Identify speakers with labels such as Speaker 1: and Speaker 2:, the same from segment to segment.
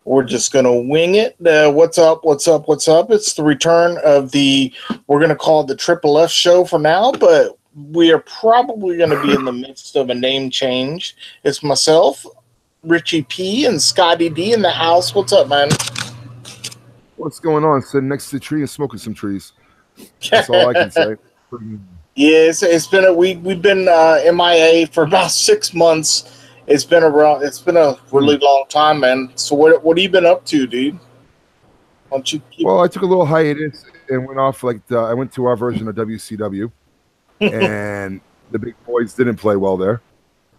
Speaker 1: We're just going to wing it. What's up? What's up? What's up? It's the return of we're going to call it the Triple F show for now, but we are probably going to be in the midst of a name change. It's myself, Richie P, and Scotty D in the house. What's up, man?
Speaker 2: What's going on? Sitting next to the tree and smoking some trees. That's all I can say.
Speaker 1: Yeah, it's been a week. We've been MIA for about 6 months. It's been a really long time, man. So what have you been up to, dude? Why don't you keep...
Speaker 2: Well, I took a little hiatus and went off I went to our version of WCW, and the big boys didn't play well there,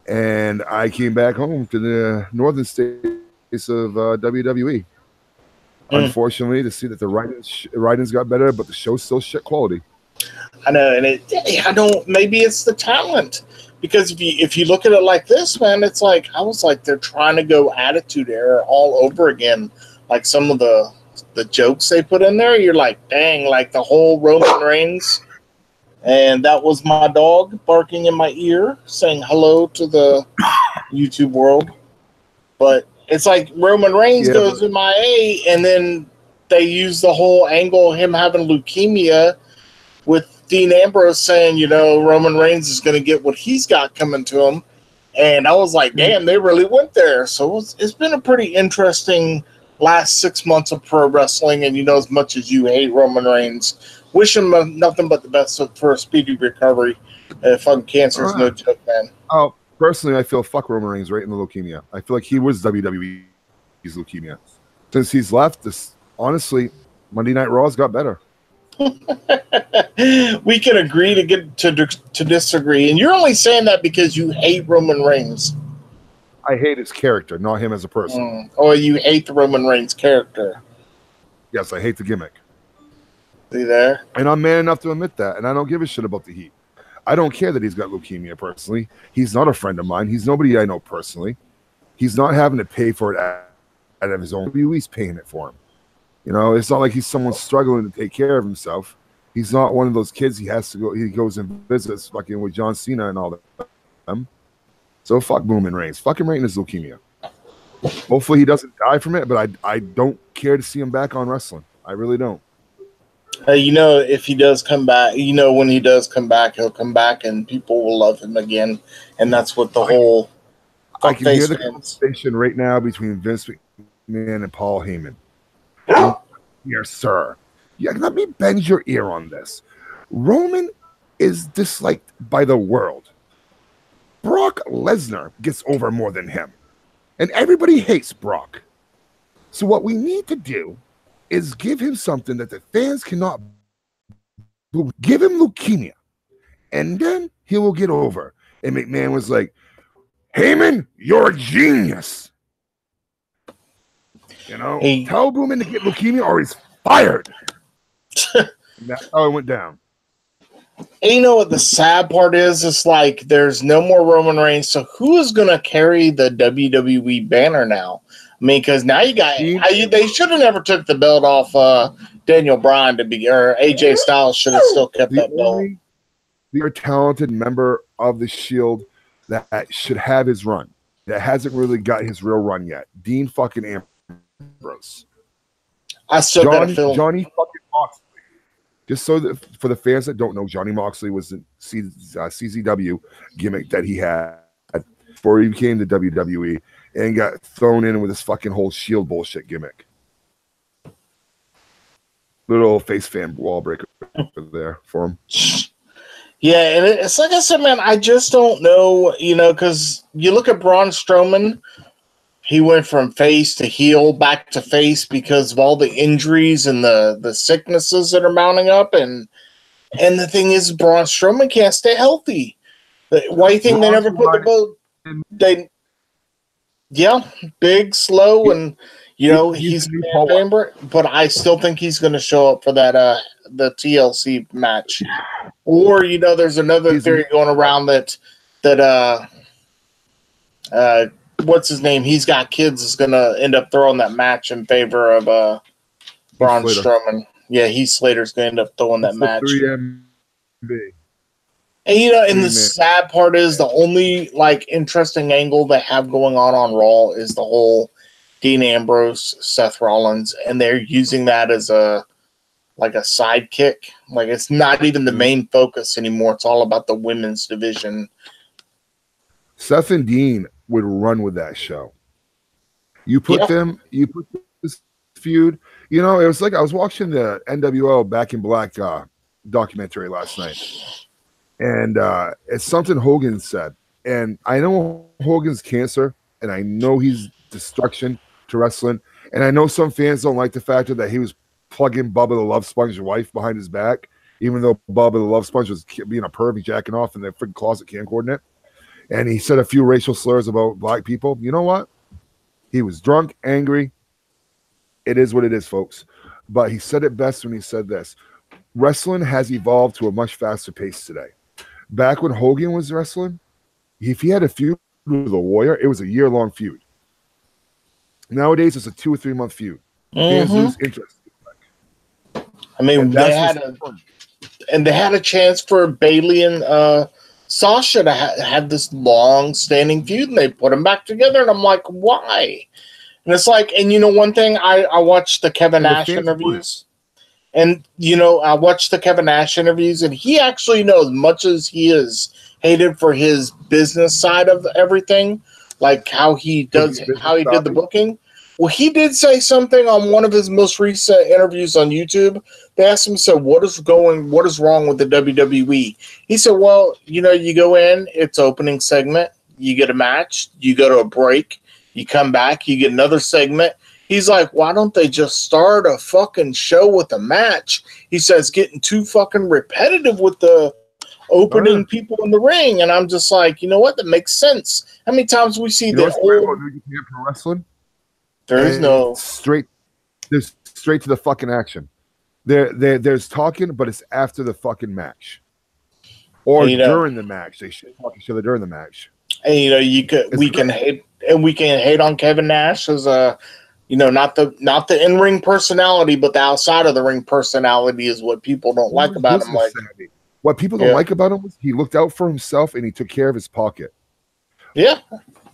Speaker 2: and I came back home to the northern states of WWE. Unfortunately, to see that the writings got better, but the show's still shit quality.
Speaker 1: I know, and I don't. Maybe it's the talent, because if you look at it like this, man, it's like I was like they're trying to go Attitude Era all over again. Like some of the jokes they put in there, you're like, dang, like the whole Roman Reigns, and that was my dog barking in my ear, saying hello to the YouTube world. But it's like Roman Reigns goes MIA, and then they use the whole angle of him having leukemia with Dean Ambrose saying, Roman Reigns is going to get what he's got coming to him. And I was like, damn, they really went there. So it's been a pretty interesting last 6 months of pro wrestling. And as much as you hate Roman Reigns, wish him nothing but the best for a speedy recovery. Fucking cancer is no joke, man.
Speaker 2: Oh, personally, I feel fuck Roman Reigns right in the leukemia. I feel like he was WWE's leukemia. Since he's left, honestly, Monday Night Raw's got better.
Speaker 1: We can agree to get to disagree, and you're only saying that because you hate Roman Reigns.
Speaker 2: I hate his character, not him as a person.
Speaker 1: Or you hate the Roman Reigns character.
Speaker 2: Yes, I hate the gimmick.
Speaker 1: See there?
Speaker 2: And I'm man enough to admit that, and I don't give a shit about the heat. I don't care that he's got leukemia personally. He's not a friend of mine. He's nobody I know personally. He's not having to pay for it out of his own. WWE's paying it for him. It's not like he's someone struggling to take care of himself. He's not one of those kids he goes and visits fucking with John Cena and all that. So fuck Roman Reigns. Fuck him right in his leukemia. Hopefully he doesn't die from it, but I don't care to see him back on wrestling. I really don't.
Speaker 1: If he does come back, when he does come back, he'll come back and people will love him again. And that's what the whole...
Speaker 2: I can hear the conversation right now between Vince McMahon and Paul Heyman. Yes, sir. Yeah, let me bend your ear on this. Roman is disliked by the world. Brock Lesnar gets over more than him. And everybody hates Brock. So what we need to do is give him something that the fans cannot do. Give him leukemia. And then he will get over. And McMahon was like, Heyman, you're a genius. Tell Boomin to get leukemia or he's fired. And that's how it went down.
Speaker 1: And what the sad part is? It's like there's no more Roman Reigns. So who is going to carry the WWE banner now? I mean, because now you got... they should have never took the belt off Daniel Bryan or AJ Styles should have still kept that belt.
Speaker 2: The talented member of the Shield that should have his run, that hasn't really got his real run yet. Dean fucking Ambrose.
Speaker 1: I still got a feeling.
Speaker 2: Johnny fucking Moxley. Just so that for the fans that don't know, Johnny Moxley was the CZW gimmick that he had before he became the WWE and got thrown in with this fucking whole Shield bullshit gimmick. Little face fan wall breaker there for him.
Speaker 1: Yeah, and it's like I said, man, I just don't know, because you look at Braun Strowman, he went from face to heel, back to face because of all the injuries and the sicknesses that are mounting up. And the thing is, Braun Strowman can't stay healthy. Why do you think they never put the boat? Big, slow, and he's but I still think he's going to show up for that the TLC match. Or there's another theory going around that what's his name? He's got kids is going to end up throwing that match in favor of Braun Strowman. Yeah, Heath Slater's going to end up throwing that match.
Speaker 2: 3MB.
Speaker 1: And the sad part is the only interesting angle they have going on Raw is the whole Dean Ambrose, Seth Rollins, and they're using that as a sidekick. Like, it's not even the main focus anymore. It's all about the women's division.
Speaker 2: Seth and Dean would run with that show. You put this feud. You know, it was like I was watching the NWO Back in Black documentary last night, and it's something Hogan said. And I know Hogan's cancer, and I know he's destruction to wrestling, and I know some fans don't like the fact that he was plugging Bubba the Love Sponge's wife behind his back, even though Bubba the Love Sponge was being a pervy, jacking off in the freaking closet camcorder. And he said a few racial slurs about black people. You know what? He was drunk, angry. It is what it is, folks. But he said it best when he said this. Wrestling has evolved to a much faster pace today. Back when Hogan was wrestling, if he had a feud with a Warrior, it was a year-long feud. Nowadays, it's a 2 or 3 month feud. Fans lose interest.
Speaker 1: I mean, they had a chance for Bayley and Sasha to have this long-standing feud, and they put them back together, and I'm like, why? And it's like, and you know, one thing, I watched the Kevin Nash interviews, and you know, I watched the Kevin Nash interviews, and he actually, you know, as much as he is hated for his business side of everything, like how he did the booking. Well, he did say something on one of his most recent interviews on YouTube. They asked him, so what is wrong with the WWE? He said, well, you know, you go in, it's opening segment, you get a match, you go to a break, you come back, you get another segment. He's like, why don't they just start a fucking show with a match? He says, getting too fucking repetitive with the opening people in the ring. And I'm just like, you know what? That makes sense. How many times we see that old
Speaker 2: pro wrestling?
Speaker 1: There's
Speaker 2: straight to the fucking action. There's talking, but it's after the fucking match. Or during the match. They should talk to each other during the match.
Speaker 1: And you know, we can hate on Kevin Nash as a, you know, not the in-ring personality, but the outside of the ring personality is what people don't like about him. Like,
Speaker 2: what people don't like about him was he looked out for himself and he took care of his pocket.
Speaker 1: Yeah.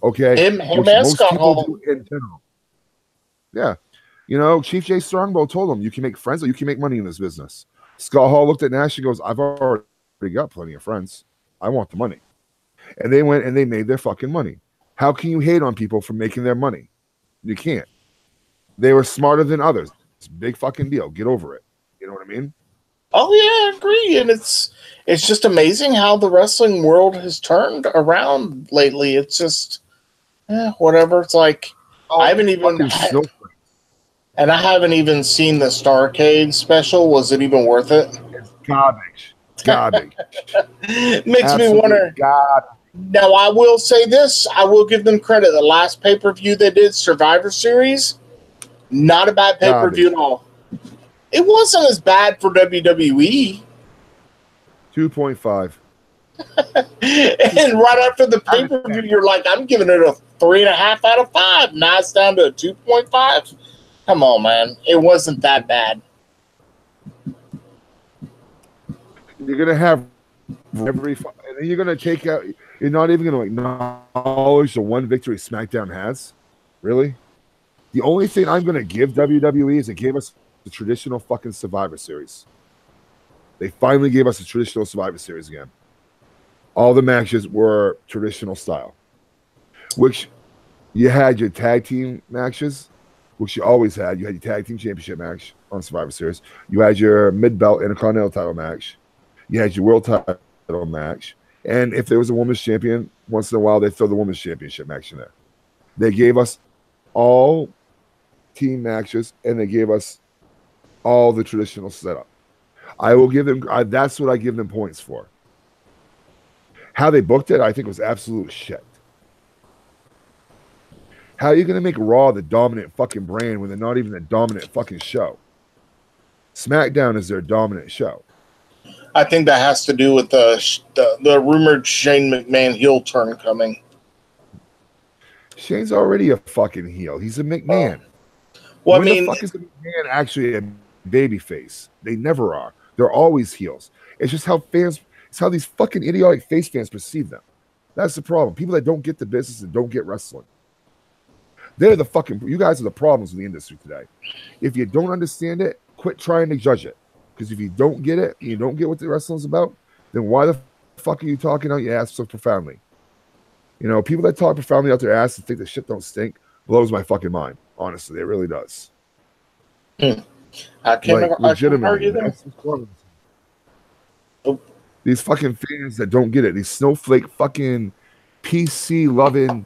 Speaker 2: Okay.
Speaker 1: Him and Scott Hall.
Speaker 2: In general. Yeah. You know, Chief Jay Strongbow told him, you can make friends or you can make money in this business. Scott Hall looked at Nash and goes, I've already got plenty of friends. I want the money. And they went and they made their fucking money. How can you hate on people for making their money? You can't. They were smarter than others. It's a big fucking deal. Get over it. You know what I mean?
Speaker 1: Oh yeah, I agree. And it's just amazing how the wrestling world has turned around lately. It's just whatever. It's like I haven't even and I haven't even seen the Starrcade special. Was it even worth it?
Speaker 2: It's garbage.
Speaker 1: Makes me wonder. Now, I will say this. I will give them credit. The last pay-per-view they did, Survivor Series, not a bad pay-per-view at all. It wasn't as bad for WWE.
Speaker 2: 2.5.
Speaker 1: And right after the pay-per-view, you're like, I'm giving it a 3.5 out of 5. Now it's down to a 2.5. Come on, man. It wasn't that bad.
Speaker 2: You're going to have every... And then you're going to take out... You're not even going to acknowledge the one victory SmackDown has? Really? The only thing I'm going to give WWE is it gave us the traditional fucking Survivor Series. They finally gave us a traditional Survivor Series again. All the matches were traditional style. Which you had your tag team matches, which you always had. You had your tag team championship match on Survivor Series. You had your mid-belt Intercontinental title match. You had your world title match. And if there was a women's champion, once in a while, they'd throw the women's championship match in there. They gave us all team matches, and they gave us all the traditional setup. I will give them, that's what I give them points for. How they booked it, I think, was absolute shit. How are you going to make Raw the dominant fucking brand when they're not even the dominant fucking show? SmackDown is their dominant show.
Speaker 1: I think that has to do with the rumored Shane McMahon heel turn coming.
Speaker 2: Shane's already a fucking heel. He's a McMahon.
Speaker 1: Well,
Speaker 2: when the fuck is the McMahon actually a babyface? They never are. They're always heels. It's just how fans, it's how these fucking idiotic face fans perceive them. That's the problem. People that don't get the business and don't get wrestling. They're the fucking. You guys are the problems in the industry today. If you don't understand it, quit trying to judge it. Because if you don't get it, you don't get what the wrestling's about, then why the fuck are you talking out your ass so profoundly? You know, people that talk profoundly out their ass and think that shit don't stink blows my fucking mind. Honestly, it really does.
Speaker 1: I can't
Speaker 2: legitimately. These fucking fans that don't get it, these snowflake fucking PC loving,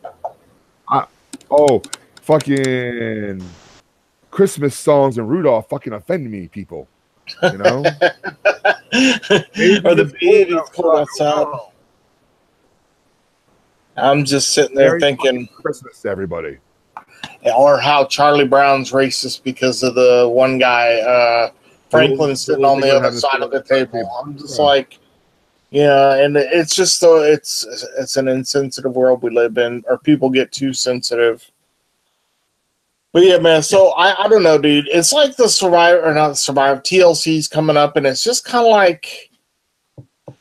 Speaker 2: fucking Christmas songs and Rudolph fucking offend me, people. You know,
Speaker 1: or the baby's cold outside. I'm just sitting there thinking
Speaker 2: Christmas to everybody,
Speaker 1: or how Charlie Brown's racist because of the one guy, Franklin, sitting on the other side of the table. I'm just like, yeah, and it's just so it's an insensitive world we live in, or people get too sensitive. But yeah, man, so I don't know, dude. It's like the TLC's coming up, and it's just kind of like,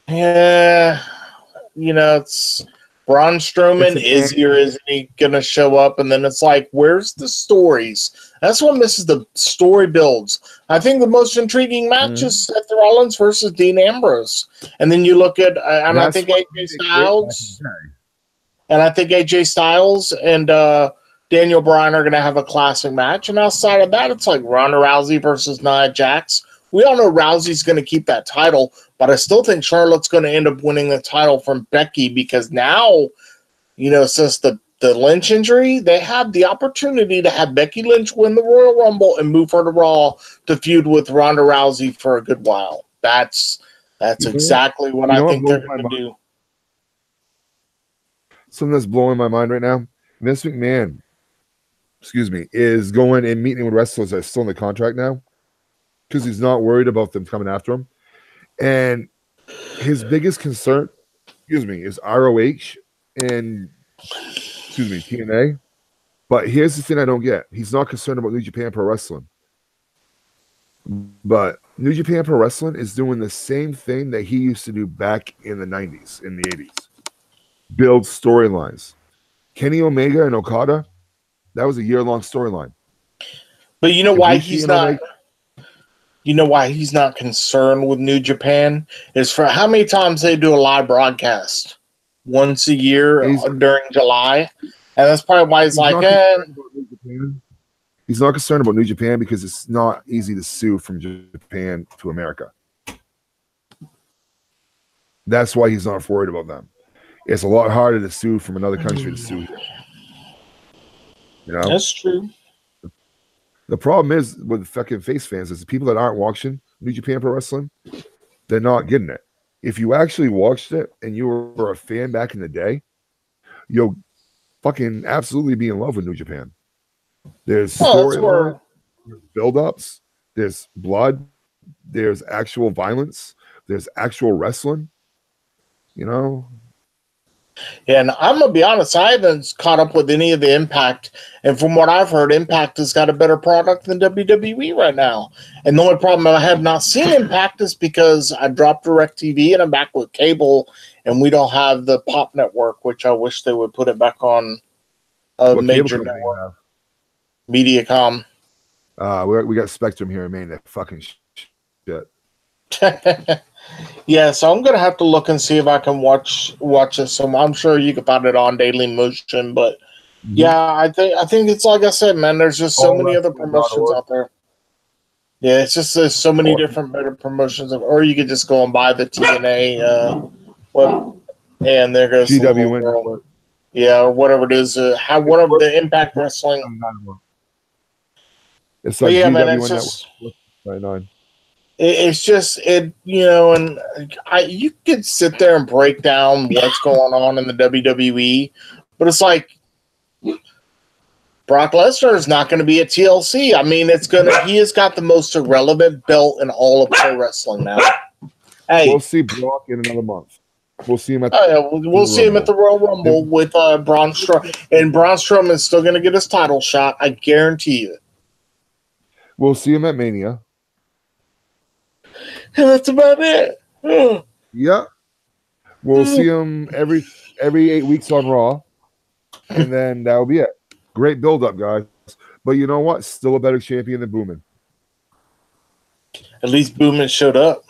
Speaker 1: yeah, you know, it's Braun Strowman. Is he or isn't he going to show up? And then it's like, where's the stories? That's what misses, the story builds. I think the most intriguing match is Seth Rollins versus Dean Ambrose. And then you look at, and I think AJ Styles and Daniel Bryan are going to have a classic match. And outside of that, it's like Ronda Rousey versus Nia Jax. We all know Rousey's going to keep that title, but I still think Charlotte's going to end up winning the title from Becky because now, you know, since the Lynch injury, they have the opportunity to have Becky Lynch win the Royal Rumble and move her to Raw to feud with Ronda Rousey for a good while. That's exactly what I think they're going to do.
Speaker 2: Something that's blowing my mind right now, Vince McMahon, is going and meeting with wrestlers that are still in the contract now because he's not worried about them coming after him. And his biggest concern, is ROH and, TNA. But here's the thing I don't get. He's not concerned about New Japan Pro Wrestling. But New Japan Pro Wrestling is doing the same thing that he used to do back in the 90s, in the 80s. Build storylines. Kenny Omega and Okada, that was a year-long storyline.
Speaker 1: But you know why he's not... You know why he's not concerned with New Japan? Is for how many times they do a live broadcast? Once a year during July. And that's probably why he's like,
Speaker 2: He's not concerned about New Japan because it's not easy to sue from Japan to America. That's why he's not worried about them. It's a lot harder to sue from another country to sue here. You know?
Speaker 1: That's true.
Speaker 2: The problem is with fucking face fans is the people that aren't watching New Japan Pro Wrestling, they're not getting it. If you actually watched it and you were a fan back in the day, you'll fucking absolutely be in love with New Japan. There's storyline, there's build-ups, there's blood, there's actual violence, there's actual wrestling. You know?
Speaker 1: Yeah, and I'm going to be honest, I haven't caught up with any of the Impact. And from what I've heard, Impact has got a better product than WWE right now. And the only problem I have not seen Impact is because I dropped DirecTV and I'm back with cable, and we don't have the Pop Network, which I wish they would put it back on a major network. Mediacom.
Speaker 2: We got Spectrum here in Maine. That fucking shit.
Speaker 1: Yeah, so I'm gonna have to look and see if I can watch this. So I'm sure you can find it on Daily Motion, but yeah, I think it's like I said, man. There's just so many other promotions out there. Yeah, it's just there's so many different better promotions, or you could just go and buy the TNA. And there goes
Speaker 2: GWN.
Speaker 1: Yeah, or whatever it is. Whatever the Impact Wrestling.
Speaker 2: It's like
Speaker 1: GWN,
Speaker 2: man,
Speaker 1: it's just
Speaker 2: 99.
Speaker 1: It's just and you could sit there and break down what's going on in the WWE, but it's like Brock Lesnar is not going to be at TLC. I mean, he has got the most irrelevant belt in all of pro wrestling now. Hey,
Speaker 2: we'll see Brock in another month. We'll see him at
Speaker 1: we'll see him at the Royal Rumble with Braun Strowman, and Braun Strowman is still going to get his title shot. I guarantee you.
Speaker 2: We'll see him at Mania.
Speaker 1: And that's about it.
Speaker 2: Yeah. We'll see him every 8 weeks on Raw, and then that'll be it. Great build-up, guys. But you know what? Still a better champion than Boomin.
Speaker 1: At least Boomin showed up.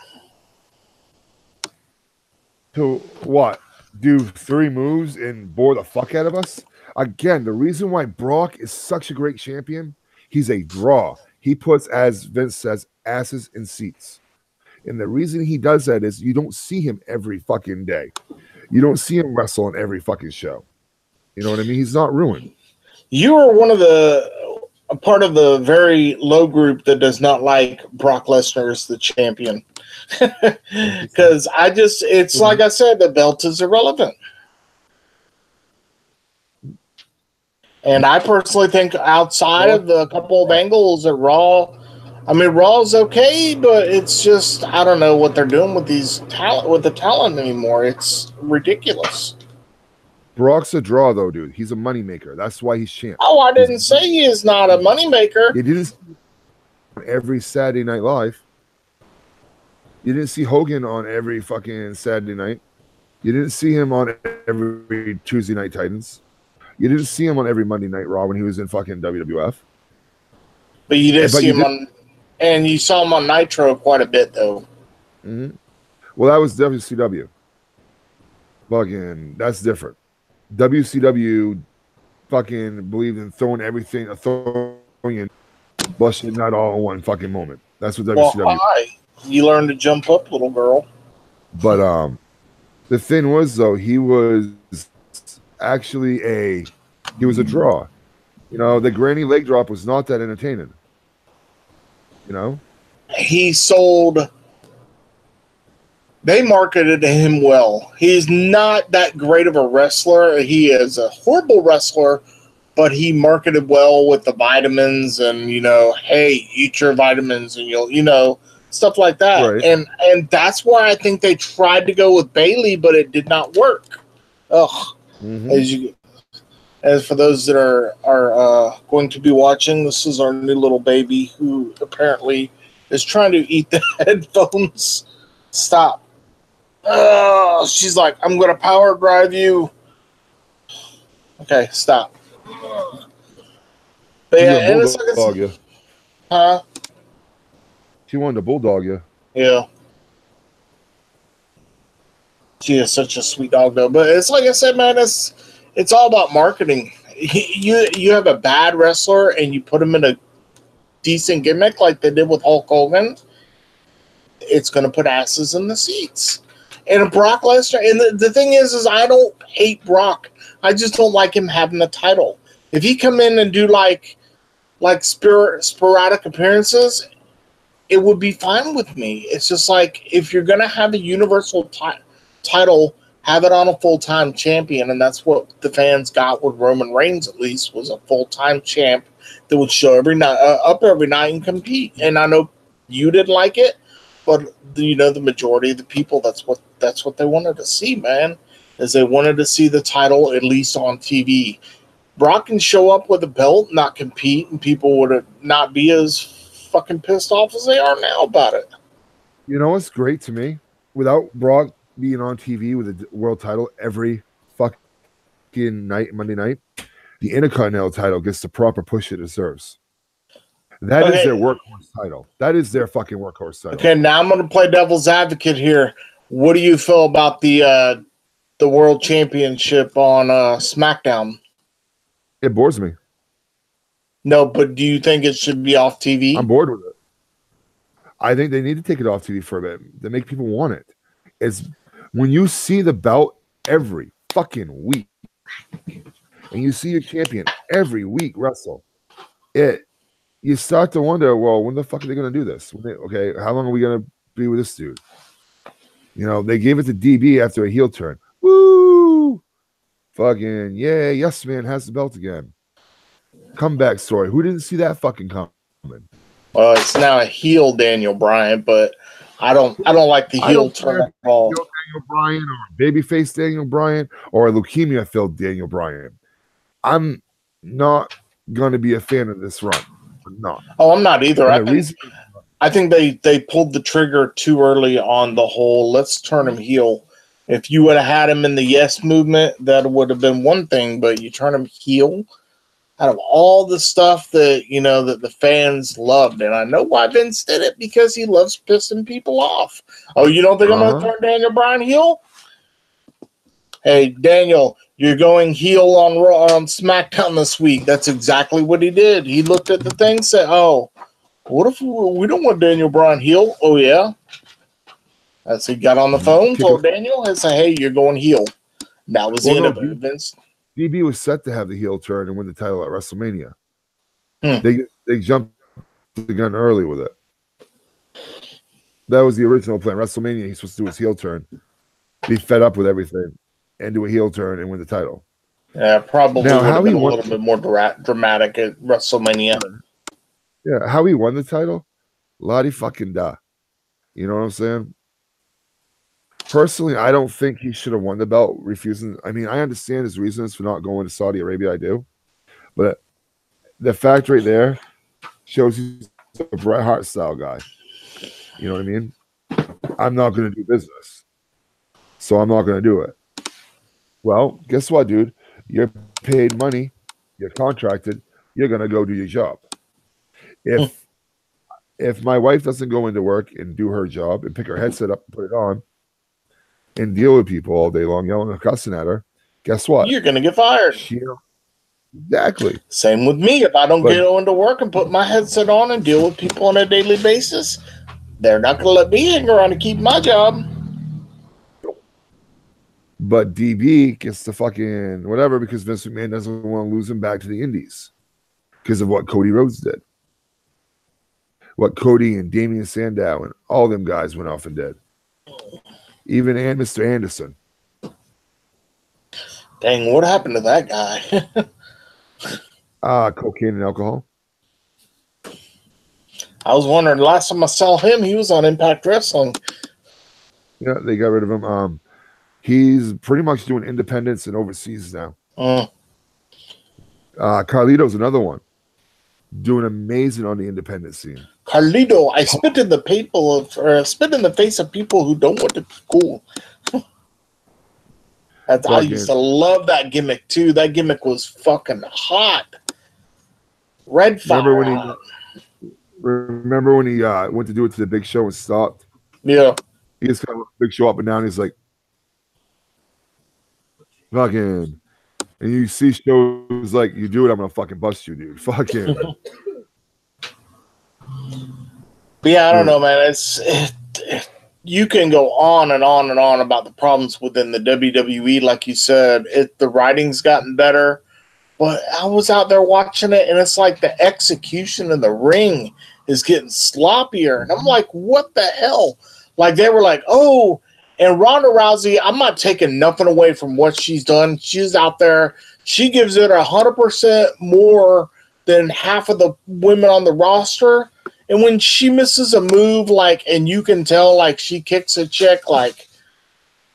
Speaker 2: To what? Do 3 moves and bore the fuck out of us? Again, the reason why Brock is such a great champion, he's a draw. He puts, as Vince says, asses in seats. And the reason he does that is you don't see him every fucking day. You don't see him wrestle on every fucking show. You know what I mean? He's not ruined. You
Speaker 1: are a part of the very low group that does not like Brock Lesnar as the champion. Because it's like I said, the belt is irrelevant. And I personally think outside of the couple of angles at Raw, I mean, Raw's okay, but it's just, I don't know what they're doing with the talent anymore. It's ridiculous.
Speaker 2: Brock's a draw, though, dude. He's a moneymaker. That's why he's champ.
Speaker 1: Oh, I didn't say he is not a moneymaker.
Speaker 2: You didn't see every Saturday Night Live. You didn't see Hogan on every fucking Saturday night. You didn't see him on every Tuesday Night Titans. You didn't see him on every Monday Night Raw when he was in fucking WWF.
Speaker 1: But you did see him on, and you saw him on Nitro quite a bit, though.
Speaker 2: Mm-hmm. Well, that was WCW. Fucking, that's different. WCW fucking believed in throwing in, busting not all in one fucking moment. That's what WCW.
Speaker 1: Well, hi. You learned to jump up, little girl.
Speaker 2: But the thing was, though, he was actually he was a draw. You know, the granny leg drop was not that entertaining. You know?
Speaker 1: He sold... They marketed him well. He's not that great of a wrestler. He is a horrible wrestler, but he marketed well with the vitamins and, you know, hey, eat your vitamins and you'll, you know, stuff like that. Right. And that's why I think they tried to go with Bayley, but it did not work. Ugh. Mm-hmm. As for those that are going to be watching, this is our new little baby who apparently is trying to eat the headphones. Stop. She's like, I'm going to power drive you. Okay, stop. But yeah, and it's like you. Huh?
Speaker 2: She wanted to bulldog you.
Speaker 1: Yeah. She is such a sweet dog, though. But it's like I said, man, it's all about marketing. You have a bad wrestler and you put him in a decent gimmick like they did with Hulk Hogan, it's going to put asses in the seats. And Brock Lesnar, and the thing is I don't hate Brock. I just don't like him having the title. If he come in and do like sporadic appearances, it would be fine with me. It's just like, if you're going to have a universal title, have it on a full-time champion, and that's what the fans got with Roman Reigns, at least, was a full-time champ that would show every night, up every night and compete. And I know you didn't like it, but you know, the majority of the people, that's what they wanted to see, man, is they wanted to see the title at least on TV. Brock can show up with a belt, not compete, and people would not be as fucking pissed off as they are now about it.
Speaker 2: You know what's great to me? Without Brock being on TV with a world title every fucking night, Monday night, the Intercontinental title gets the proper push it deserves. That is their workhorse title. That is their fucking workhorse title.
Speaker 1: Okay, now I'm going to play devil's advocate here. What do you feel about the World Championship on SmackDown?
Speaker 2: It bores me.
Speaker 1: No, but do you think it should be off TV?
Speaker 2: I'm bored with it. I think they need to take it off TV for a bit. They make people want it. It's when you see the belt every fucking week, and you see your champion every week wrestle, you start to wonder, well, when the fuck are they going to do this? Okay, how long are we going to be with this dude? You know, they gave it to DB after a heel turn. Woo! Fucking, yeah, yes, man has the belt again. Comeback story. Who didn't see that fucking coming?
Speaker 1: Well, it's now a heel Daniel Bryan, but I don't like the heel turn at all.
Speaker 2: Daniel Bryan or babyface Daniel Bryan or a leukemia-filled Daniel Bryan. I'm not going to be a fan of this run. No.
Speaker 1: Oh, I'm not either. I think they pulled the trigger too early on the whole let's turn him heel. If you would have had him in the Yes movement, that would have been one thing, but you turn him heel. out of all the stuff that, you know, that the fans loved. And I know why Vince did it, because he loves pissing people off. Oh, you don't think I'm going to turn Daniel Bryan heel? Hey, Daniel, you're going heel on SmackDown this week. That's exactly what he did. He looked at the thing and said, oh, what if we don't want Daniel Bryan heel? Oh, yeah. As he got on the phone, told Daniel, and said, hey, you're going heel. That was the end of it, Vince.
Speaker 2: DB was set to have the heel turn and win the title at WrestleMania. They jumped the gun early with it. That was the original plan. WrestleMania, he's supposed to do his heel turn, be fed up with everything, and do a heel turn and win the title.
Speaker 1: Yeah, probably now, would have been a little bit more dramatic at WrestleMania.
Speaker 2: Yeah, how he won the title? Lottie fucking da. You know what I'm saying? Personally, I don't think he should have won the belt, refusing. I mean, I understand his reasons for not going to Saudi Arabia. I do. But the fact right there shows he's a Bret Hart style guy. You know what I mean? I'm not going to do business. So I'm not going to do it. Well, guess what, dude? You're paid money. You're contracted. You're going to go do your job. If my wife doesn't go into work and do her job and pick her headset up and put it on and deal with people all day long, yelling and cussing at her, guess what?
Speaker 1: You're going to get fired.
Speaker 2: Exactly.
Speaker 1: Same with me. If I don't go into work and put my headset on and deal with people on a daily basis, they're not going to let me hang around and keep my job.
Speaker 2: But DB gets the fucking whatever because Vince McMahon doesn't want to lose him back to the Indies because of what Cody Rhodes did. What Cody and Damian Sandow and all them guys went off and did. Even Mr. Anderson.
Speaker 1: Dang, what happened to that guy?
Speaker 2: Cocaine and alcohol.
Speaker 1: I was wondering, last time I saw him, he was on Impact Wrestling.
Speaker 2: Yeah, they got rid of him. He's pretty much doing independence and overseas now. Carlito's another one. Doing amazing on the independent scene.
Speaker 1: Carlito, I spit in the face of people who don't want to be cool. I used to love that gimmick too. That gimmick was fucking hot. Red fire.
Speaker 2: Remember when he went to do it to the Big Show and stopped?
Speaker 1: Yeah.
Speaker 2: He just kind of Big Show up and down. He's like, fucking. And you see shows like, you do it, I'm gonna fucking bust you, dude. Fucking.
Speaker 1: But yeah, I don't know, man. You can go on and on and on about the problems within the WWE. Like you said, the writing's gotten better. But I was out there watching it, and it's like the execution in the ring is getting sloppier. And I'm like, what the hell? Like, they were like, oh, and Ronda Rousey, I'm not taking nothing away from what she's done. She's out there. She gives it 100% more than half of the women on the roster. And when she misses a move, like, and you can tell, like, she kicks a chick, like,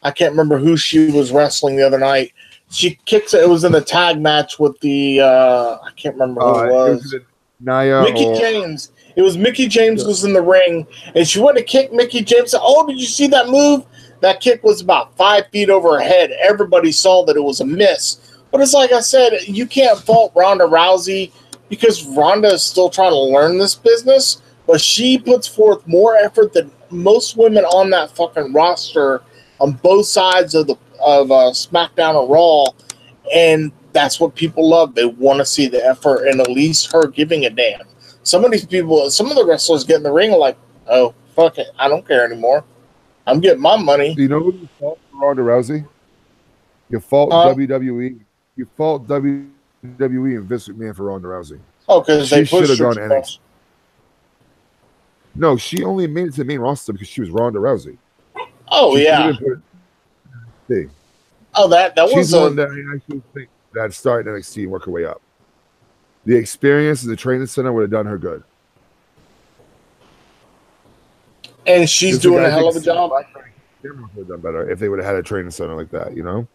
Speaker 1: I can't remember who she was wrestling the other night. She kicks it. It was in the tag match with the, I can't remember who it was. Mickie James. It was Mickie James was in the ring, and she went to kick Mickie James. Oh, did you see that move? That kick was about 5 feet over her head. Everybody saw that it was a miss. But it's like I said, you can't fault Ronda Rousey because Ronda is still trying to learn this business, but she puts forth more effort than most women on that fucking roster on both sides of SmackDown or Raw, and that's what people love. They want to see the effort and at least her giving a damn. Some of these people, some of the wrestlers get in the ring are like, oh, fuck it, I don't care anymore. I'm getting my money.
Speaker 2: Do you know who you fault for Ronda Rousey? You fault WWE. You fault WWE and Vince McMahon for Ronda Rousey.
Speaker 1: Oh, because they should have gone NXT.
Speaker 2: No, she only made it to the main roster because she was Ronda Rousey.
Speaker 1: Oh, yeah. Oh, that was
Speaker 2: she's one that I actually think that started NXT and work her way up. The experience in the training center would have done her good.
Speaker 1: And she's doing a hell of a job.
Speaker 2: They would have done better if they would have had a training center like that, you know?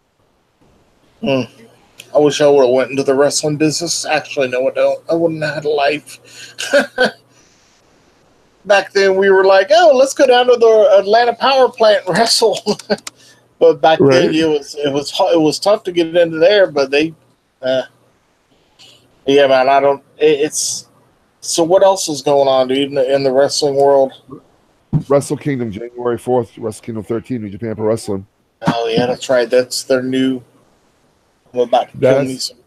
Speaker 1: I wish I would have went into the wrestling business. Actually, no, I don't. I wouldn't have had a life. Back then, we were like, oh, let's go down to the Atlanta Power Plant and wrestle. But back then, it was tough to get into there, but they Yeah, man. I don't. It's so. What else is going on, dude, in the wrestling world?
Speaker 2: Wrestle Kingdom, January 4th, Wrestle Kingdom 13, New Japan Pro Wrestling.
Speaker 1: Oh yeah, that's right. That's their new. I'm about to kill me some.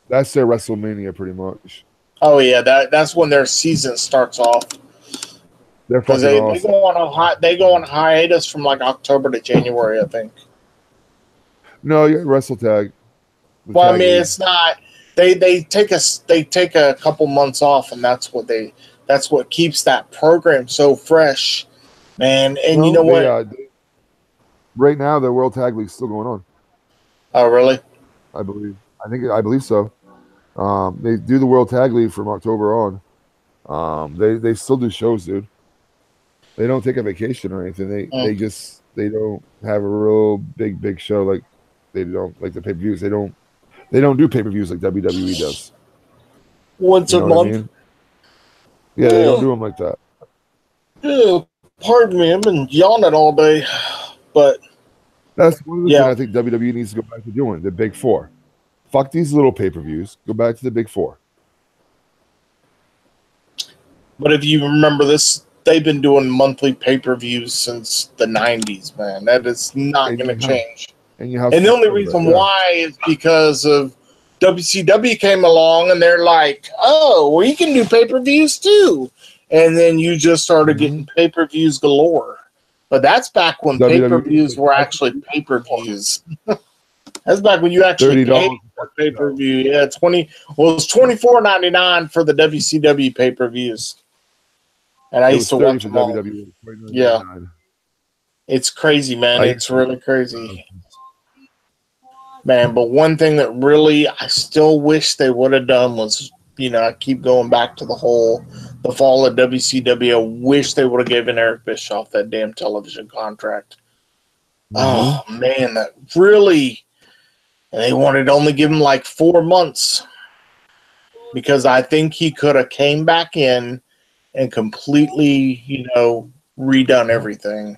Speaker 2: That's their WrestleMania, pretty much.
Speaker 1: Oh yeah, that's when their season starts off.
Speaker 2: They're fucking awesome.
Speaker 1: They go on hiatus from like October to January, I think.
Speaker 2: No, yeah, Wrestle Tag.
Speaker 1: Well, I mean, it's not. They take a couple months off, and that's what keeps that program so fresh, man. And you know what?
Speaker 2: Right now, the World Tag League's still going on.
Speaker 1: Oh, really?
Speaker 2: I believe so. They do the World Tag League from October on. They still do shows, dude. They don't take a vacation or anything. They don't have a real big show like they don't like the pay-per-views. They don't do pay-per-views like WWE does.
Speaker 1: Once a month. I mean?
Speaker 2: Yeah, they don't do them like that.
Speaker 1: Yeah, pardon me, I've been yawning all day, but
Speaker 2: that's one of the things I think WWE needs to go back to doing, the Big Four. Fuck these little pay-per-views. Go back to the Big Four.
Speaker 1: But if you remember this, they've been doing monthly pay-per-views since the 90s, man. That is not going to change. And the only reason why is because of WCW came along and they're like, oh, we can do pay-per-views too. And then you just started getting pay-per-views galore. But that's back when pay-per-views were actually pay-per-views. That's back when you actually paid for pay-per-view. Yeah, it was $24.99 for the WCW pay-per-views. And I used to watch them all. Yeah. It's crazy, man. It's really crazy. Man, but one thing that really I still wish they would have done was, I keep going back to the fall of WCW. I wish they would have given Eric Bischoff that damn television contract. Oh, man, that really... And they wanted to only give him like 4 months because I think he could have came back in and completely, redone everything.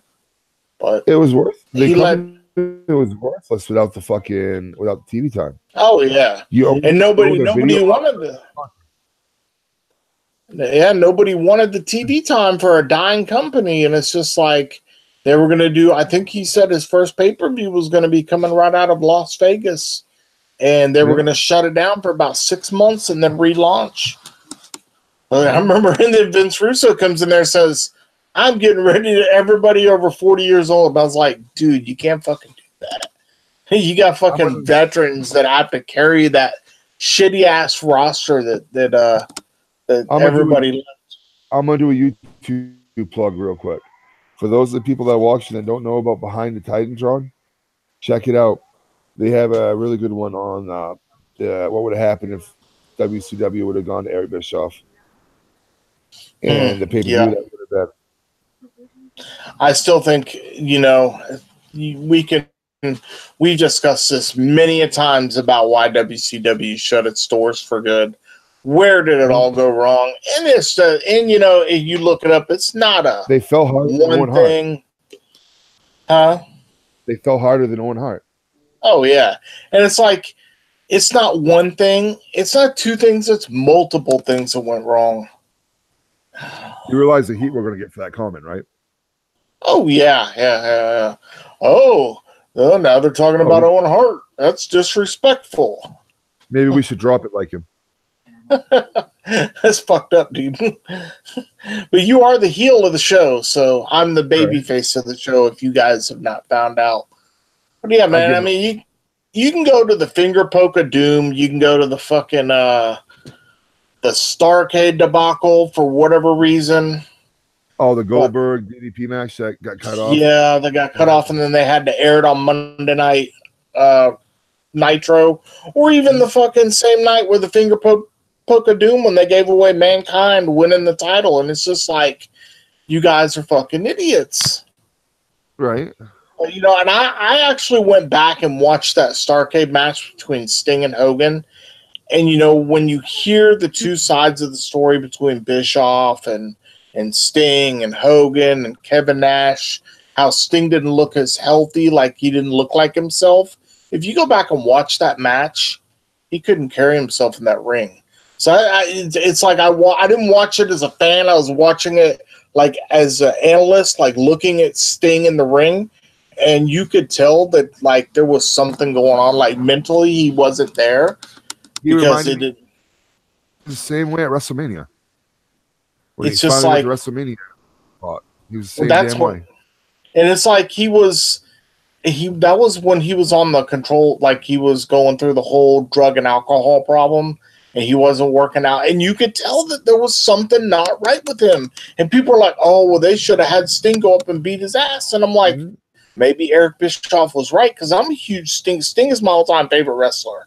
Speaker 1: But
Speaker 2: it was worth. It was worthless without the TV time.
Speaker 1: Oh yeah, and nobody wanted the. Yeah, nobody wanted the TV time for a dying company, and it's just like. They were going to do, I think he said his first pay-per-view was going to be coming right out of Las Vegas. And they were going to shut it down for about 6 months and then relaunch. I remember, and then Vince Russo comes in there and says, I'm getting ready to everybody over 40 years old. And I was like, dude, you can't fucking do that. Hey, you got fucking veterans that have to carry that shitty-ass roster that everybody left.
Speaker 2: I'm going to do a YouTube plug real quick. For those of the people that are watching and don't know about Behind the Titantron, check it out. They have a really good one on what would have happened if WCW would have gone to Eric Bischoff and the pay-per-view that would have been.
Speaker 1: I still think, we've discussed this many a times about why WCW shut its doors for good. Where did it all go wrong? And if you look it up, it's not
Speaker 2: they fell hard
Speaker 1: one thing. Huh?
Speaker 2: They fell harder than Owen Hart.
Speaker 1: Oh yeah. And it's like it's not one thing, it's not two things, it's multiple things that went wrong.
Speaker 2: You realize the heat we're gonna get for that comment, right?
Speaker 1: Oh yeah. Oh, now they're talking about Owen Hart. That's disrespectful.
Speaker 2: Maybe we should drop it like him.
Speaker 1: That's fucked up, dude. But you are the heel of the show, so I'm the baby face of the show if you guys have not found out. But yeah, man, I mean, you can go to the Finger Poke of Doom, you can go to the fucking the Starrcade debacle for whatever reason.
Speaker 2: Oh, the Goldberg DDP match that got cut off.
Speaker 1: Yeah, they got cut off, and then they had to air it on Monday Night Nitro, or even the fucking same night where the Finger Poke of Doom when they gave away Mankind winning the title, and it's just like, you guys are fucking idiots,
Speaker 2: right?
Speaker 1: And I actually went back and watched that Starrcade match between Sting and Hogan, and when you hear the two sides of the story between Bischoff and Sting and Hogan and Kevin Nash, how Sting didn't look as healthy, like he didn't look like himself. If you go back and watch that match, he couldn't carry himself in that ring. So it's like I didn't watch it as a fan. I was watching it like as an analyst, like looking at Sting in the ring, and you could tell that like there was something going on. Like mentally, he wasn't there because it did
Speaker 2: the same way at WrestleMania. When
Speaker 1: it's just like
Speaker 2: WrestleMania, he was the same damn way.
Speaker 1: And it's like that was when he was on the control, like he was going through the whole drug and alcohol problem, and he wasn't working out, and you could tell that there was something not right with him. And people are like, "Oh, well, they should have had Sting go up and beat his ass." And I'm like, maybe Eric Bischoff was right, because I'm a huge Sting. Sting is my all-time favorite wrestler.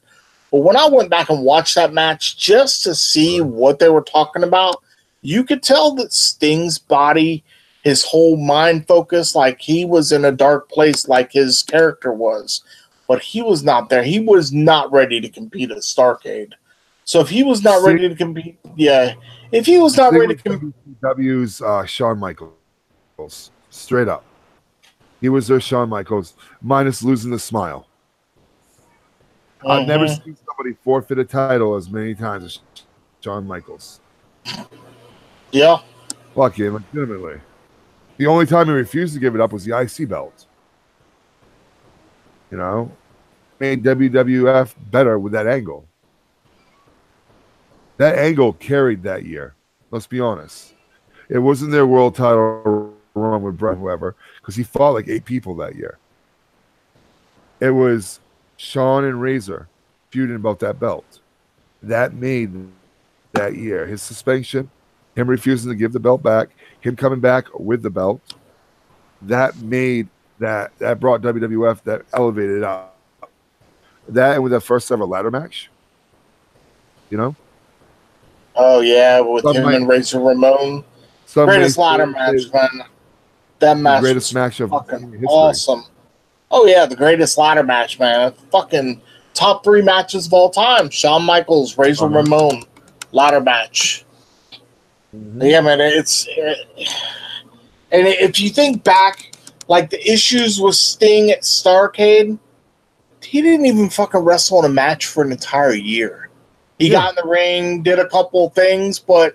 Speaker 1: But when I went back and watched that match just to see what they were talking about, you could tell that Sting's body, his whole mind focus, like he was in a dark place like his character was. But he was not there. He was not ready to compete at Starrcade. So if he was not ready to compete, if he was not ready to compete.
Speaker 2: WW's Shawn Michaels. Straight up. He was their Shawn Michaels, minus losing the smile. I've never seen somebody forfeit a title as many times as Shawn Michaels.
Speaker 1: Yeah.
Speaker 2: Fuck him, legitimately. The only time he refused to give it up was the IC belt. You know? Made WWF better with that angle. That angle carried that year. Let's be honest. It wasn't their world title run with Brett whoever, because he fought like 8 people that year. It was Shawn and Razor feuding about that belt. That made that year. His suspension, him refusing to give the belt back, him coming back with the belt, that made that brought WWF, that elevated up. That and with that first ever ladder match, you know?
Speaker 1: Oh yeah, with him and Razor Ramon. Greatest ladder match, man. That match, the greatest match of fucking history. Awesome. Oh yeah, the greatest ladder match, man. Fucking top 3 matches of all time. Shawn Michaels, Razor Ramon, ladder match. Yeah, man. And if you think back, like the issues with Sting at Starrcade, he didn't even fucking wrestle in a match for an entire year. He got in the ring, did a couple of things, but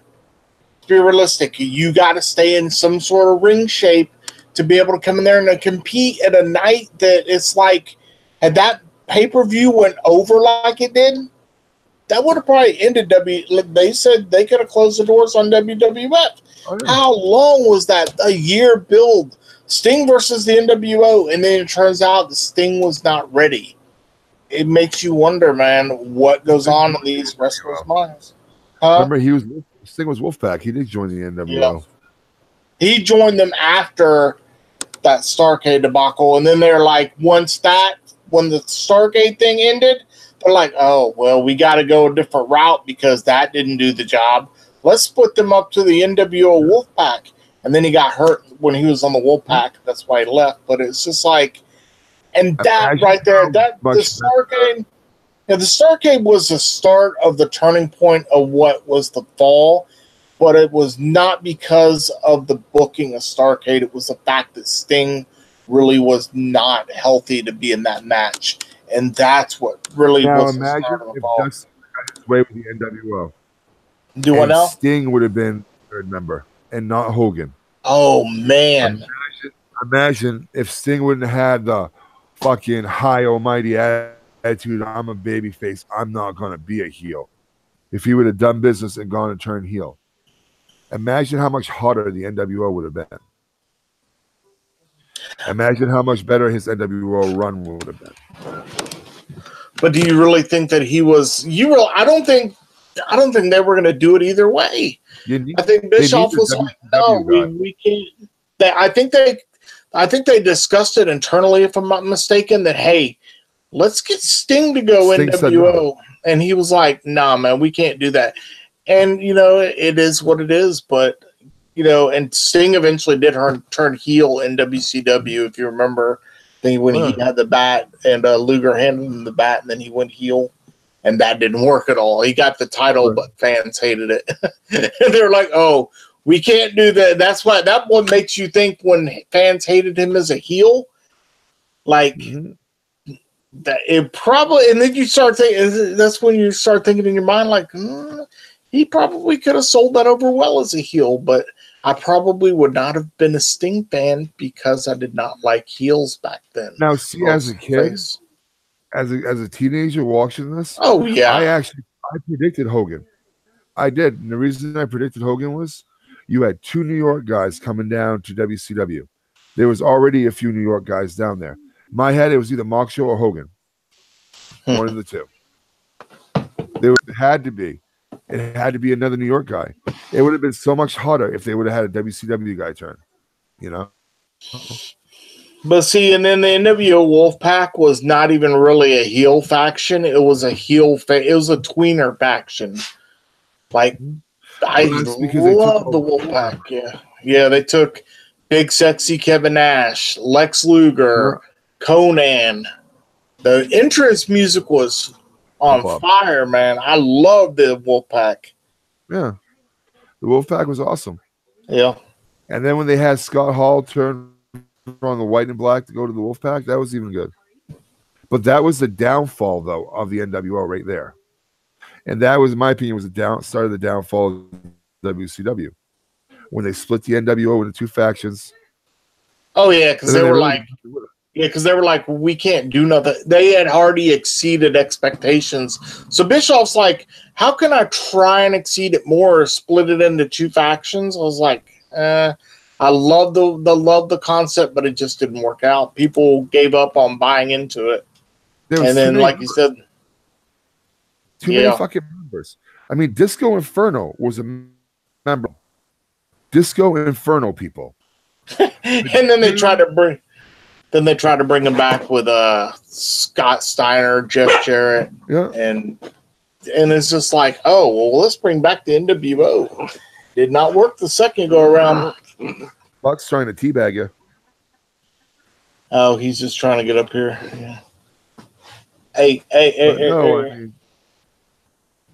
Speaker 1: to be realistic, you got to stay in some sort of ring shape to be able to come in there and compete at a night that it's like, had that pay-per-view went over like it did, that would have probably ended They said they could have closed the doors on WWF. Oh, yeah. How long was that? A year build. Sting versus the NWO, and then it turns out the Sting was not ready. It makes you wonder, man, what goes on in these wrestlers' minds.
Speaker 2: Remember, Sting was Wolfpack. He did join the NWO. Yeah.
Speaker 1: He joined them after that Starrcade debacle, and then they're like, when the Starrcade thing ended, they're like, oh, well, we got to go a different route because that didn't do the job. Let's put them up to the NWO Wolfpack. And then he got hurt when he was on the Wolfpack. That's why he left. But it's just like, and that right there, the Starrcade was the start of the turning point of what was the fall, but it was not because of the booking of Starrcade. It was the fact that Sting really was not healthy to be in that match, and that's what really was the start of the fall. Imagine if Dustin got his way with the NWO.
Speaker 2: Do what now? Sting would have been third member, and not Hogan.
Speaker 1: Oh man!
Speaker 2: Imagine if Sting wouldn't have had the fucking high almighty attitude. I'm a babyface. I'm not gonna be a heel. If he would have done business and gone and turned heel, imagine how much harder the NWO would have been. Imagine how much better his NWO run would have been.
Speaker 1: But do you really think that he was? I don't think they were going to do it either way. I think Bischoff was like, no, we can't. I think they discussed it internally, if I'm not mistaken, that, hey, let's get Sting to go NWO. No. And he was like, nah, man, we can't do that. And, it is what it is. But, and Sting eventually did turn heel in WCW, if you remember, when he had the bat and Luger handed him the bat and then he went heel. And that didn't work at all. He got the title, but fans hated it. And they're like, oh, we can't do that. That's why that one makes you think when fans hated him as a heel, like that it probably, and then you start thinking, that's when you start thinking in your mind, like, he probably could have sold that over well as a heel, but I probably would not have been a Sting fan because I did not like heels back then.
Speaker 2: Now, see, as a kid, as a teenager watching this,
Speaker 1: oh yeah,
Speaker 2: I predicted Hogan. I did. And the reason I predicted Hogan was you had 2 New York guys coming down to WCW. There was already a few New York guys down there. In my head, it was either Mox Show or Hogan. One of the two. There had to be. It had to be another New York guy. It would have been so much harder if they would have had a WCW guy turn. You know?
Speaker 1: But see, and then the NWO Wolfpack was not even really a heel faction. It was a it was a tweener faction. Like, I love the Wolfpack. Yeah. Yeah, they took Big Sexy Kevin Nash, Lex Luger, Conan. The entrance music was on fire, man. I love the Wolfpack.
Speaker 2: Yeah. The Wolfpack was awesome.
Speaker 1: Yeah.
Speaker 2: And then when they had Scott Hall turn from the white and black to go to the Wolfpack, that was even good. But that was the downfall, though, of the NWO right there. And that was, in my opinion, was start of the downfall of WCW. When they split the NWO into 2 factions.
Speaker 1: Oh, yeah, because they were like, we can't do nothing. They had already exceeded expectations. So Bischoff's like, how can I try and exceed it more or split it into 2 factions? I was like, I love the concept, but it just didn't work out. People gave up on buying into it. And then, like you said,
Speaker 2: too many fucking members. I mean, Disco Inferno was a member. Disco Inferno people.
Speaker 1: And then they tried to bring him back with Scott Steiner, Jeff Jarrett, and it's just like, oh well, let's bring back the NWO. Did not work the second go around.
Speaker 2: Buck's trying to teabag you.
Speaker 1: Oh, he's just trying to get up here. Yeah. Hey.
Speaker 2: I mean,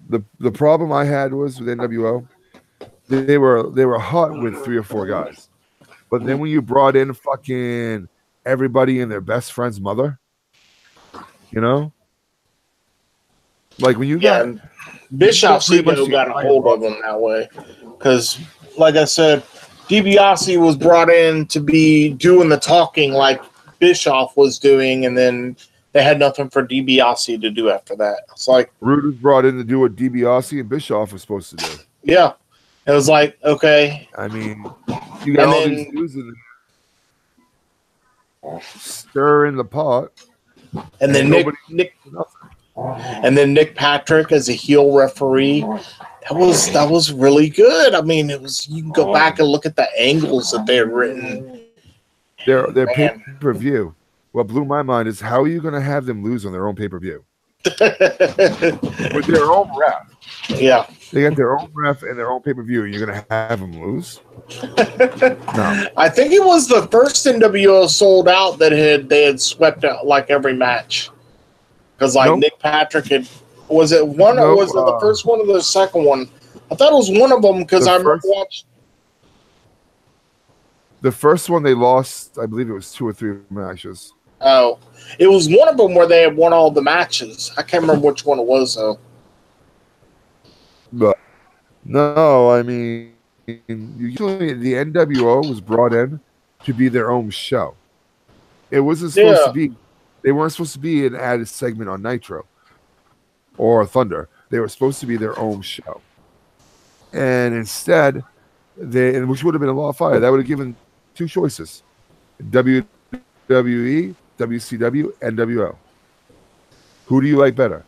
Speaker 2: the problem I had was with NWO. They were hot with 3 or 4 guys, but then when you brought in fucking everybody and their best friend's mother, you know, like when you got
Speaker 1: Bischoff's ego got a hold of them that way, because like I said, DiBiase was brought in to be doing the talking like Bischoff was doing, and then they had nothing for DiBiase to do after that. It's like
Speaker 2: Rude was brought in to do what DiBiase and Bischoff was supposed to do.
Speaker 1: Yeah. It was like, okay.
Speaker 2: I mean, you got all these dudes stirring the pot.
Speaker 1: And then Nick Patrick as a heel referee. That was really good. I mean, you can go back and look at the angles that they had written.
Speaker 2: Their pay-per-view. What blew my mind is how are you going to have them lose on their own pay-per-view? With their own ref.
Speaker 1: Yeah.
Speaker 2: They got their own ref and their own pay-per-view, and you're going to have them lose? No.
Speaker 1: I think it was the first NWO sold out that they had swept out like every match. Because Nick Patrick was it one or was it the first one or the second one? I thought it was one of them because I remember watching.
Speaker 2: The first one they lost, I believe it was 2 or 3 matches.
Speaker 1: Oh, it was one of them where they had won all the matches. I can't remember which one it was though.
Speaker 2: But no, I mean, usually the NWO was brought in to be their own show. It wasn't supposed to be. They weren't supposed to be an added segment on Nitro or Thunder. They were supposed to be their own show, and instead, which would have been a lot of fire. That would have given 2 choices: WWE, WCW, NWO. Who do you like better?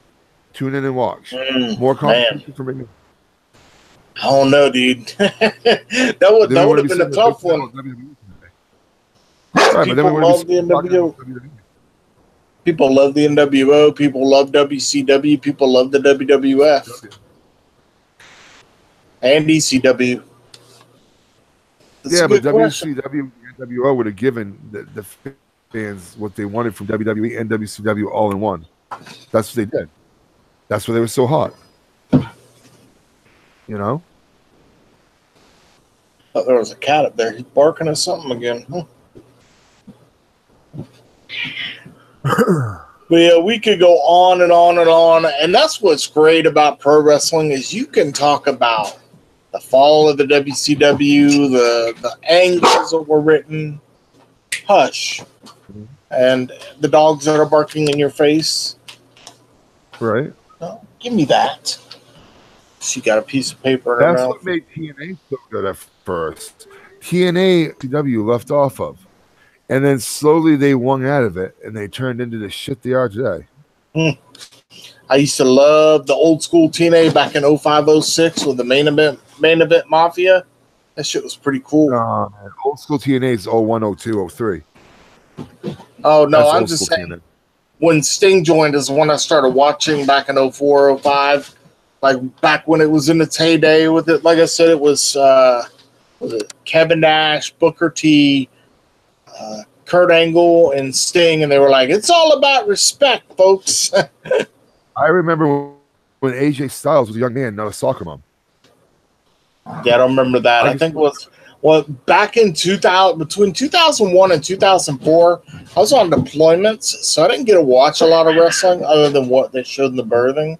Speaker 2: Tune in and watch. More competition for me.
Speaker 1: I don't know, dude. that would have been a tough one.
Speaker 2: Right,
Speaker 1: people love the NWO. People love the NWO. People love WCW. People love the WWF. And ECW.
Speaker 2: But WCW and NWO would have given the fans what they wanted from WWE and WCW all in one. That's what they did. That's why they were so hot. You know?
Speaker 1: Oh, there was a cat up there. He's barking at something again. But yeah, we could go on and on and on. And that's what's great about pro wrestling is you can talk about the fall of the WCW, the angles that were written, Hush, and the dogs that are barking in your face.
Speaker 2: Right.
Speaker 1: Oh, give me that. She got a piece of paper in her
Speaker 2: That's
Speaker 1: mouth.
Speaker 2: what made TNA so good at first. TNA, CW left off of. And then slowly they won out of it, and they turned into the shit they are today.
Speaker 1: I used to love the old school TNA back in 05, 06 with the main event Mafia. That shit was pretty cool.
Speaker 2: Man. Old school TNA is 01, 02, 03.
Speaker 1: Oh, no, I'm just saying. TNA. When Sting joined is when I started watching back in 04, 05. Like back when it was in its heyday with it. Like I said, it was it Kevin Nash, Booker T, Kurt Angle, and Sting, and they were like, "It's all about respect, folks."
Speaker 2: I remember when AJ Styles was a young man, not a soccer mom.
Speaker 1: Yeah, I don't remember that. I think it was back in 2000, between 2001 and 2004. I was on deployments, so I didn't get to watch a lot of wrestling other than what they showed in the birthing.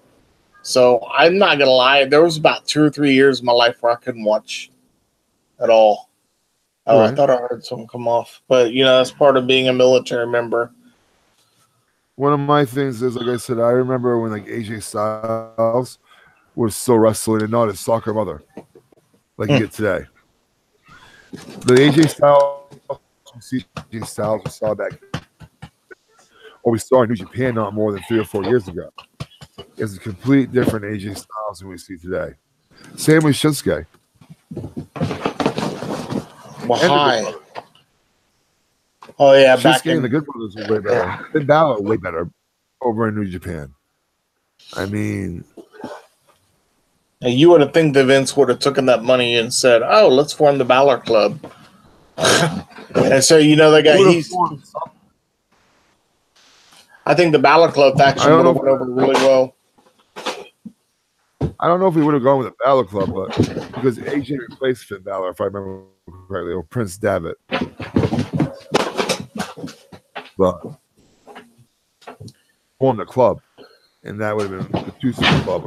Speaker 1: So I'm not gonna lie, there was about 2 or 3 years of my life where I couldn't watch at all. Oh, right. I thought I heard someone come off. But, that's part of being a military member.
Speaker 2: One of my things is, like I said, I remember when AJ Styles was still wrestling and not his soccer mother like he did today. The AJ Styles we saw back or we saw in New Japan not more than 3 or 4 years ago is a complete different AJ Styles than we see today. Same with Shinsuke.
Speaker 1: Why? Oh yeah,
Speaker 2: back in the Good Brothers was way better. Finn Balor way better over in New Japan. I mean,
Speaker 1: and you would have think that Vince would have taken that money and said, "Oh, let's form the Balor Club." And so that guy. I think the Balor Club faction would have went over really well.
Speaker 2: I don't know if we would have gone with the Balor Club, but because AJ replaced Finn Balor, if I remember correctly, or Prince Devitt. But formed a club, and that would have been the two-super club.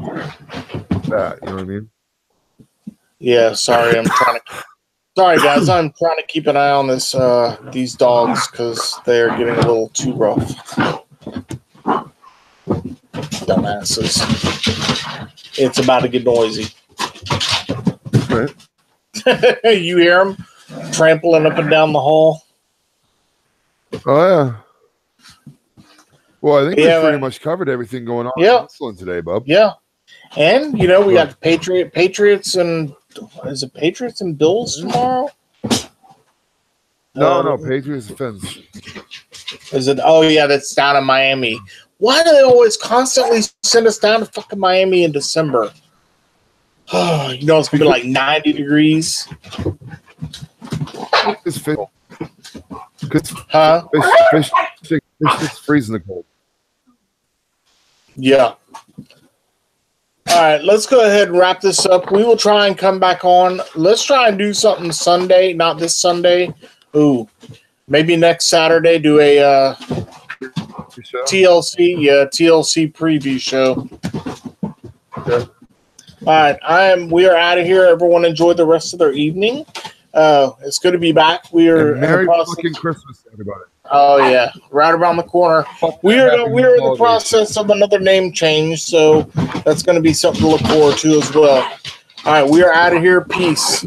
Speaker 2: That, you know what I mean?
Speaker 1: Yeah, sorry, sorry guys, I'm trying to keep an eye on these dogs because they're getting a little too rough. Dumbasses. It's about to get noisy.
Speaker 2: Right.
Speaker 1: You hear them trampling up and down the hall?
Speaker 2: Oh, yeah. Well, I think we pretty much covered everything going on in wrestling today, bub.
Speaker 1: Yeah. And, we got the Patriots and is it Patriots and Bills tomorrow?
Speaker 2: No, Patriots and Fins.
Speaker 1: Is it? Oh, yeah, that's down in Miami. Why do they always constantly send us down to fucking Miami in December? Oh, it's going to be like 90 degrees.
Speaker 2: It's fish.
Speaker 1: Huh?
Speaker 2: Fish is freezing the cold.
Speaker 1: Yeah. All right, let's go ahead and wrap this up. We will try and come back on. Let's try and do something Sunday, not this Sunday. Ooh, maybe next Saturday do a TLC preview show.
Speaker 2: Okay.
Speaker 1: All right, we are out of here. Everyone enjoy the rest of their evening. It's good to be back. We are
Speaker 2: Merry fucking Christmas, everybody.
Speaker 1: Oh yeah, right around the corner. We are in the process of another name change, so that's going to be something to look forward to as well. All right, we are out of here. Peace.